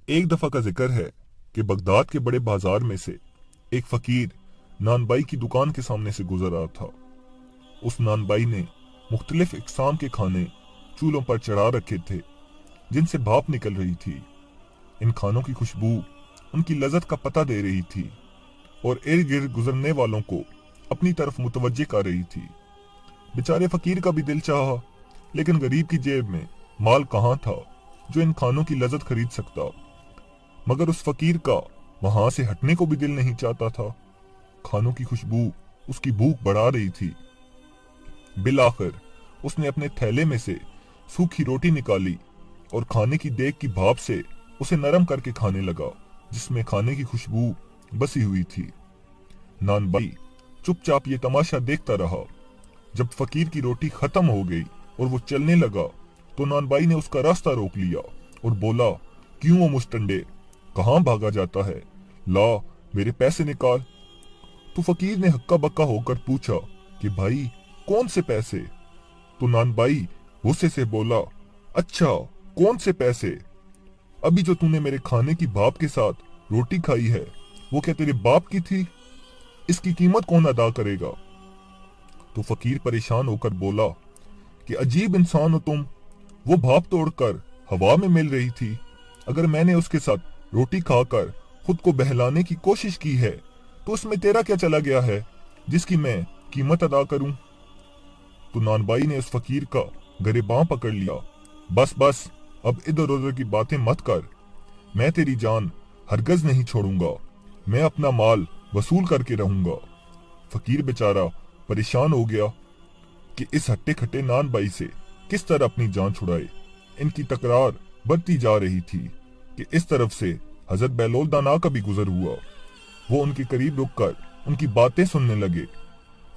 एक दफा का जिक्र है कि बगदाद के बड़े बाजार में से एक फकीर नानबाई की दुकान के सामने से गुजर रहा था। उस नानबाई ने मुख्तलिफ इकसाम के खाने चूल्हों पर चढ़ा रखे थे जिनसे भाप निकल रही थी। इन खानों की खुशबू उनकी लज्जत का पता दे रही थी और इर्द गिर्द गुजरने वालों को अपनी तरफ मुतवज्जे कर रही थी। बेचारे फकीर का भी दिल चाहा, लेकिन गरीब की जेब में माल कहाँ था जो इन खानों की लज्जत खरीद सकता। मगर उस फकीर का वहां से हटने को भी दिल नहीं चाहता था। खानों की खुशबू उसकी भूख बढ़ा रही थी। बिलाखिर उसने अपने थैले में से सूखी रोटी निकाली और खाने की देग की भाप से उसे नरम करके खाने लगा, जिसमें खाने की खुशबू बसी हुई थी। नानबाई चुपचाप ये तमाशा देखता रहा। जब फकीर की रोटी खत्म हो गई और वो चलने लगा तो नानबाई ने उसका रास्ता रोक लिया और बोला, क्यों वो मुस्टंडे, कहां भागा जाता है? ला मेरे पैसे निकाल। तो फकीर ने हक्का बक्का होकर पूछा कि भाई कौन से पैसे? तो नानबाई गुस्से से बोला, अच्छा कौन से पैसे? अभी जो तूने मेरे खाने की भाप के साथ रोटी खाई है वो क्या तेरे बाप की थी? इसकी कीमत कौन अदा करेगा? तो फकीर परेशान होकर बोला कि अजीब इंसान हो तुम। वो भाप तोड़कर हवा में मिल रही थी। अगर मैंने उसके साथ रोटी खाकर खुद को बहलाने की कोशिश की है तो उसमें तेरा क्या चला गया है जिसकी मैं कीमत अदा करूं? तो नानबाई ने उस फकीर का गिरबां पकड़ लिया। बस बस, अब इधर उधर की बातें मत कर। मैं तेरी जान हरगज नहीं छोड़ूंगा। मैं अपना माल वसूल करके रहूंगा। फकीर बेचारा परेशान हो गया कि इस हट्टे खट्टे नानबाई से किस तरह अपनी जान छुड़ाए। इनकी तकरार बढ़ती जा रही थी कि इस तरफ से हजरत बहलोल दाना का भी गुजर हुआ। वो उनके करीब रुककर उनकी बातें सुनने लगे।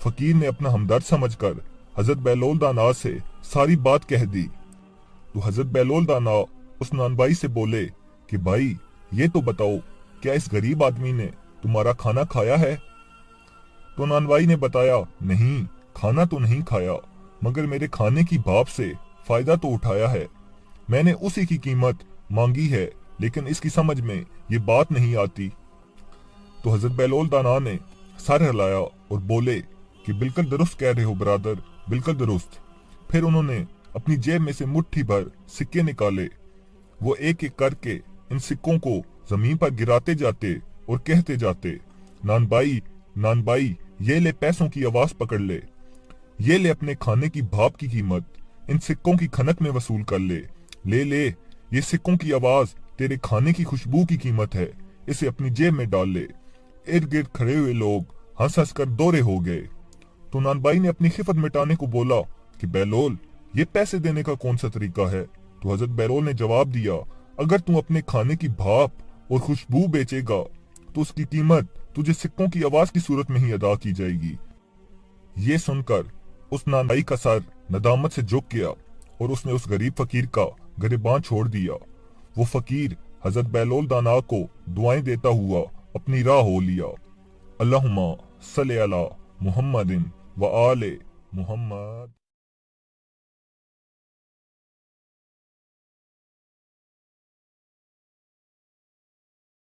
फकीर ने अपना हमदर्द समझकर हजरत बहलोल दाना से सारी बात कह दी। तो हजरत बहलोल दाना उस नानबाई से बोले कि भाई ये तो बताओ, क्या इस गरीब आदमी ने तुम्हारा खाना खाया है? तो नानबाई ने बताया, नहीं खाना तो नहीं खाया, मगर मेरे खाने की भाप से फायदा तो उठाया है। मैंने उसी की कीमत मांगी है, लेकिन इसकी समझ में ये बात नहीं आती। तो हजरत बहलोल दाना ने सर हिलाया और बोले कि बिल्कुल दुरुस्त कह रहे हो ब्रादर, बिल्कुल दुरुस्त। फिर उन्होंने अपनी जेब में से मुट्ठी भर सिक्के निकाले। वो एक एक करके इन सिक्कों को जमीन पर गिराते जाते और कहते जाते, नानबाई नानबाई, ये ले पैसों की आवाज पकड़ ले। ये ले अपने खाने की भाप की कीमत, इन सिक्कों की खनक में वसूल कर ले। ले ले, ये सिक्कों की आवाज तेरे खाने की खुशबू की कीमत है, इसे अपनी जेब में डाल ले। इर्द गिर्द खड़े हुए लोग हंस हंस कर दौरे हो गए। तो नानबाई ने अपनी खिफत मिटाने को बोला कि बहलोल, ये पैसे देने का कौन सा तरीका है? तो हजरत बहलोल ने जवाब दिया, अगर तू अपने खाने की भाप और खुशबू बेचेगा तो उसकी कीमत तुझे सिक्कों की आवाज की सूरत में ही अदा की जाएगी। ये सुनकर उस नानबाई का सर नदामत से झुक गया और उसने उस गरीब फकीर का गिरबां छोड़ दिया। वो फकीर हजरत बहलोल दाना को दुआएं देता हुआ अपनी राह हो लिया। अल्लाहुम्मा सल्ली अला मुहम्मदिन व आले मुहम्मद।